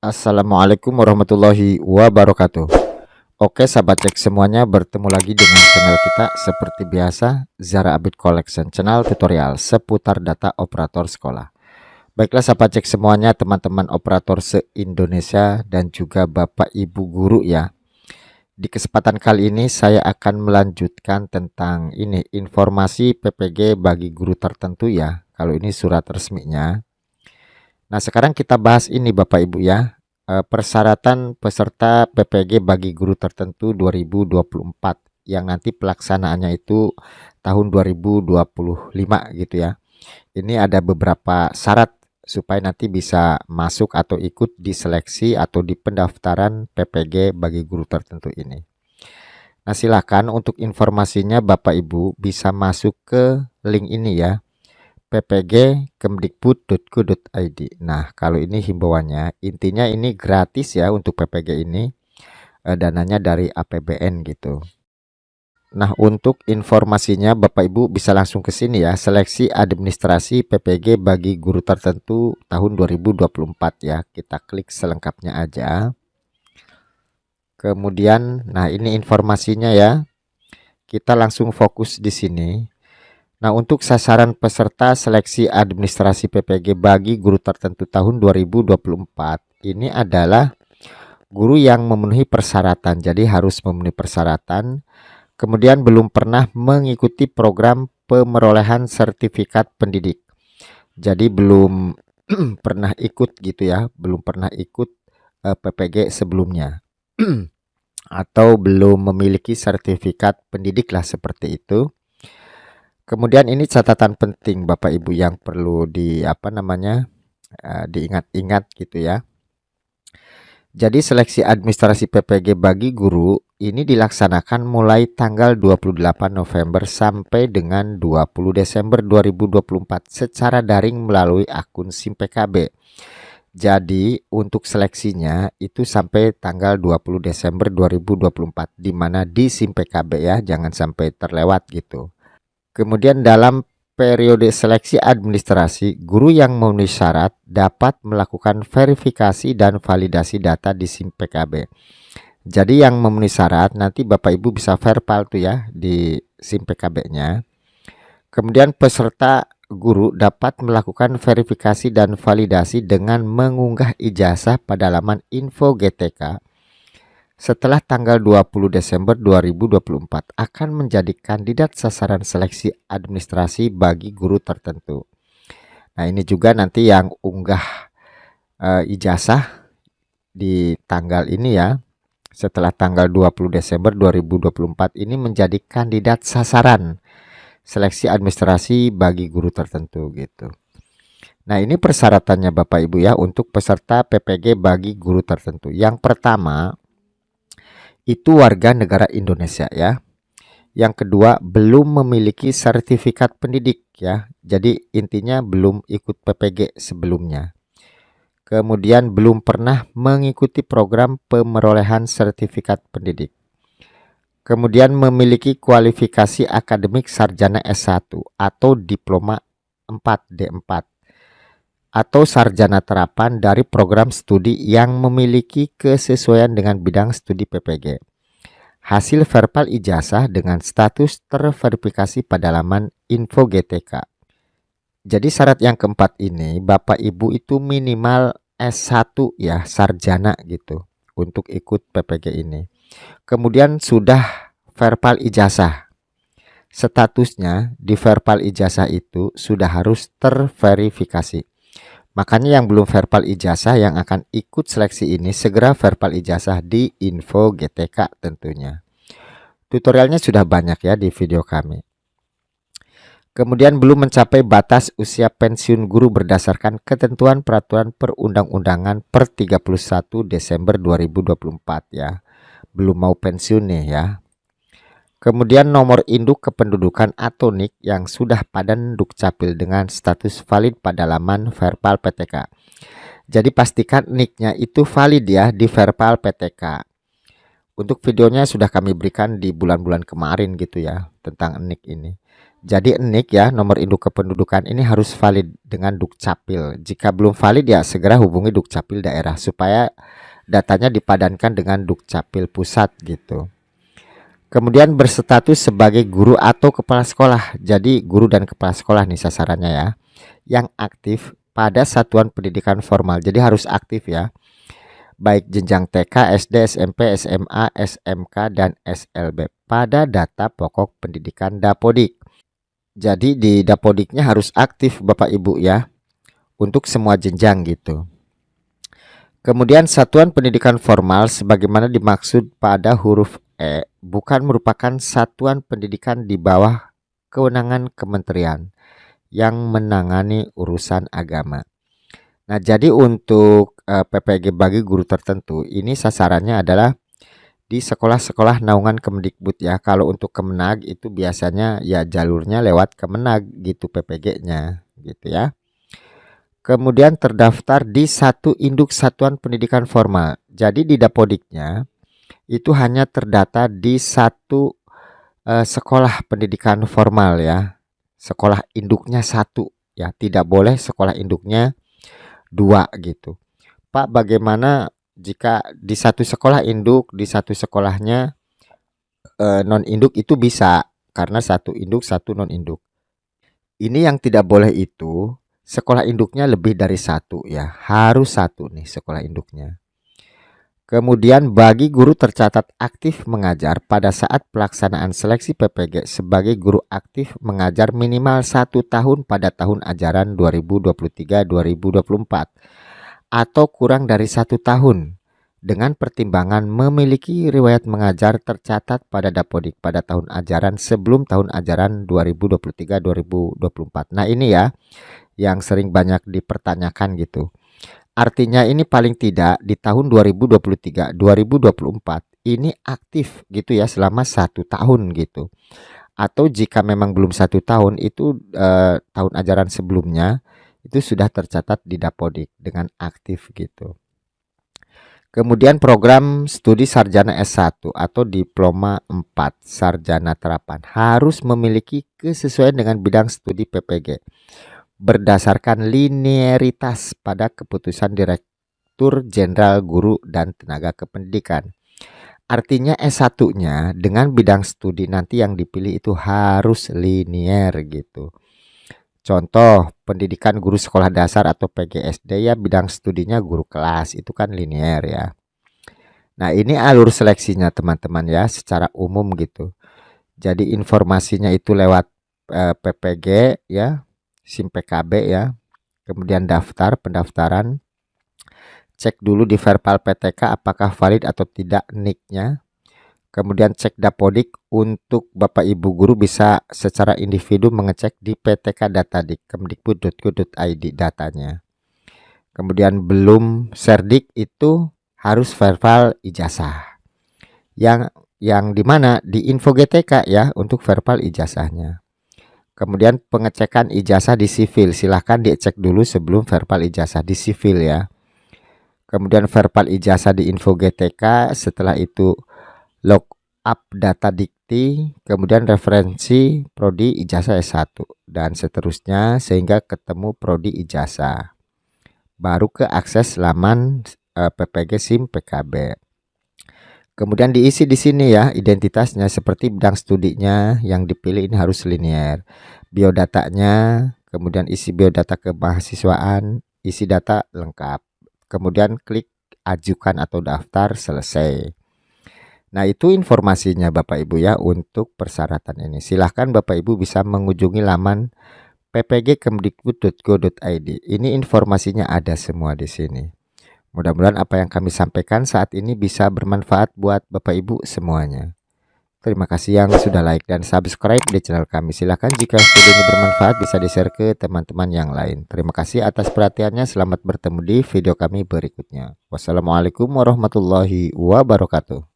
Assalamualaikum warahmatullahi wabarakatuh. Oke sahabat cek semuanya, bertemu lagi dengan channel kita seperti biasa, Zara Abid Collection, channel tutorial seputar data operator sekolah. Baiklah sahabat cek semuanya, teman-teman operator se-Indonesia dan juga Bapak Ibu guru ya. Di kesempatan kali ini saya akan melanjutkan tentang ini, informasi PPG bagi guru tertentu ya. Kalau ini surat resminya. Nah, sekarang kita bahas ini Bapak Ibu ya. Persyaratan peserta PPG bagi guru tertentu 2024 yang nanti pelaksanaannya itu tahun 2025 gitu ya. Ini ada beberapa syarat supaya nanti bisa masuk atau ikut di seleksi atau di pendaftaran PPG bagi guru tertentu ini. Nah, silakan untuk informasinya Bapak Ibu bisa masuk ke link ini ya, ppg.kemdikbud.go.id. Nah, kalau ini himbauannya, intinya ini gratis ya untuk PPG ini, dananya dari APBN gitu. Nah, untuk informasinya Bapak Ibu bisa langsung ke sini ya, seleksi administrasi PPG bagi guru tertentu tahun 2024 ya. Kita klik selengkapnya aja. Kemudian, nah ini informasinya ya. Kita langsung fokus di sini. Nah, untuk sasaran peserta seleksi administrasi PPG bagi guru tertentu tahun 2024 ini adalah guru yang memenuhi persyaratan. Jadi harus memenuhi persyaratan. Kemudian belum pernah mengikuti program pemerolehan sertifikat pendidik. Jadi belum pernah ikut gitu ya, belum pernah ikut PPG sebelumnya. Atau belum memiliki sertifikat pendidik lah seperti itu. Kemudian ini catatan penting Bapak Ibu yang perlu diingat-ingat gitu ya. Jadi seleksi administrasi PPG bagi guru ini dilaksanakan mulai tanggal 28 November sampai dengan 20 Desember 2024 secara daring melalui akun SIM PKB. Jadi untuk seleksinya itu sampai tanggal 20 Desember 2024 di mana di SIM PKB ya, jangan sampai terlewat gitu. Kemudian dalam periode seleksi administrasi, guru yang memenuhi syarat dapat melakukan verifikasi dan validasi data di SIM PKB. Jadi yang memenuhi syarat nanti Bapak Ibu bisa verpal tuh ya di SIM PKB-nya. Kemudian peserta guru dapat melakukan verifikasi dan validasi dengan mengunggah ijazah pada laman info GTK setelah tanggal 20 Desember 2024 akan menjadi kandidat sasaran seleksi administrasi bagi guru tertentu. Nah, ini juga nanti yang unggah ijazah di tanggal ini ya, setelah tanggal 20 Desember 2024 ini menjadi kandidat sasaran seleksi administrasi bagi guru tertentu gitu. Nah, ini persyaratannya Bapak Ibu ya untuk peserta PPG bagi guru tertentu. Yang pertama itu warga negara Indonesia ya. Yang kedua belum memiliki sertifikat pendidik ya. Jadi intinya belum ikut PPG sebelumnya. Kemudian belum pernah mengikuti program pemerolehan sertifikat pendidik. Kemudian memiliki kualifikasi akademik sarjana S1 atau diploma 4D4 atau sarjana terapan dari program studi yang memiliki kesesuaian dengan bidang studi PPG. Hasil verbal ijazah dengan status terverifikasi pada laman info GTK. Jadi syarat yang keempat ini Bapak Ibu itu minimal S1 ya, sarjana gitu untuk ikut PPG ini. Kemudian sudah verbal ijazah. Statusnya di verbal ijazah itu sudah harus terverifikasi. Makanya yang belum verbal ijazah yang akan ikut seleksi ini segera verbal ijazah di info GTK tentunya. Tutorialnya sudah banyak ya di video kami. Kemudian belum mencapai batas usia pensiun guru berdasarkan ketentuan peraturan perundang-undangan per 31 Desember 2024 ya. Belum mau pensiun nih ya. Kemudian nomor induk kependudukan atau NIK yang sudah padan Dukcapil dengan status valid pada laman verbal PTK. Jadi pastikan NIK-nya itu valid ya di verbal PTK. Untuk videonya sudah kami berikan di bulan-bulan kemarin gitu ya tentang NIK ini. Jadi NIK ya, nomor induk kependudukan ini harus valid dengan Dukcapil. Jika belum valid ya segera hubungi Dukcapil daerah supaya datanya dipadankan dengan Dukcapil pusat gitu. Kemudian berstatus sebagai guru atau kepala sekolah. Jadi guru dan kepala sekolah nih sasarannya ya. Yang aktif pada satuan pendidikan formal. Jadi harus aktif ya. Baik jenjang TK, SD, SMP, SMA, SMK, dan SLB pada data pokok pendidikan Dapodik. Jadi di Dapodiknya harus aktif Bapak Ibu ya, untuk semua jenjang gitu. Kemudian satuan pendidikan formal sebagaimana dimaksud pada huruf E bukan merupakan satuan pendidikan di bawah kewenangan kementerian yang menangani urusan agama. Nah, jadi untuk PPG bagi guru tertentu ini sasarannya adalah di sekolah-sekolah naungan Kemdikbud ya. Kalau untuk Kemenag itu biasanya ya jalurnya lewat Kemenag gitu PPG-nya gitu ya. Kemudian terdaftar di satu induk satuan pendidikan formal. Jadi di Dapodiknya itu hanya terdata di satu sekolah pendidikan formal ya. Sekolah induknya satu ya, tidak boleh sekolah induknya dua gitu. Pak, bagaimana jika di satu sekolah induk, di satu sekolahnya non induk? Itu bisa karena satu induk satu non induk. Ini yang tidak boleh itu sekolah induknya lebih dari satu ya, harus satu nih sekolah induknya. Kemudian bagi guru tercatat aktif mengajar pada saat pelaksanaan seleksi PPG sebagai guru aktif mengajar minimal 1 tahun pada tahun ajaran 2023-2024 atau kurang dari 1 tahun dengan pertimbangan memiliki riwayat mengajar tercatat pada Dapodik pada tahun ajaran sebelum tahun ajaran 2023-2024. Nah ini ya yang sering banyak dipertanyakan gitu. Artinya ini paling tidak di tahun 2023-2024 ini aktif gitu ya selama 1 tahun gitu. Atau jika memang belum 1 tahun itu tahun ajaran sebelumnya itu sudah tercatat di Dapodik dengan aktif gitu. Kemudian program studi sarjana S1 atau diploma 4 sarjana terapan harus memiliki kesesuaian dengan bidang studi PPG berdasarkan linearitas pada keputusan Direktur Jenderal Guru dan Tenaga Kependidikan. Artinya S1-nya dengan bidang studi nanti yang dipilih itu harus linear gitu. Contoh, pendidikan guru sekolah dasar atau PGSD ya bidang studinya guru kelas, itu kan linear ya. Nah, ini alur seleksinya teman-teman ya secara umum gitu. Jadi informasinya itu lewat PPG ya, SIM PKB ya, kemudian pendaftaran, cek dulu di verbal PTK apakah valid atau tidak NIK-nya, kemudian cek Dapodik. Untuk Bapak Ibu guru bisa secara individu mengecek di PTK data di kemdikbud.go.id datanya. Kemudian belum Serdik itu harus verbal ijazah, yang dimana di info GTK ya untuk verbal ijazahnya. Kemudian pengecekan ijazah di sivil, silahkan dicek dulu sebelum verbal ijazah di sivil ya. Kemudian verbal ijazah di info GTK, setelah itu log up data dikti, kemudian referensi prodi ijazah S1 dan seterusnya sehingga ketemu prodi ijazah. Baru ke akses laman PPG SIM PKB. Kemudian diisi di sini ya identitasnya seperti bidang studinya yang dipilih ini harus linear. Biodatanya, kemudian isi biodata kemahasiswaan, isi data lengkap. Kemudian klik ajukan atau daftar selesai. Nah, itu informasinya Bapak Ibu ya untuk persyaratan ini. Silahkan Bapak Ibu bisa mengunjungi laman ppgkemdikbud.go.id. Ini informasinya ada semua di sini. Mudah-mudahan apa yang kami sampaikan saat ini bisa bermanfaat buat Bapak Ibu semuanya. Terima kasih yang sudah like dan subscribe di channel kami. Silakan jika video ini bermanfaat bisa di-share ke teman-teman yang lain. Terima kasih atas perhatiannya. Selamat bertemu di video kami berikutnya. Wassalamualaikum warahmatullahi wabarakatuh.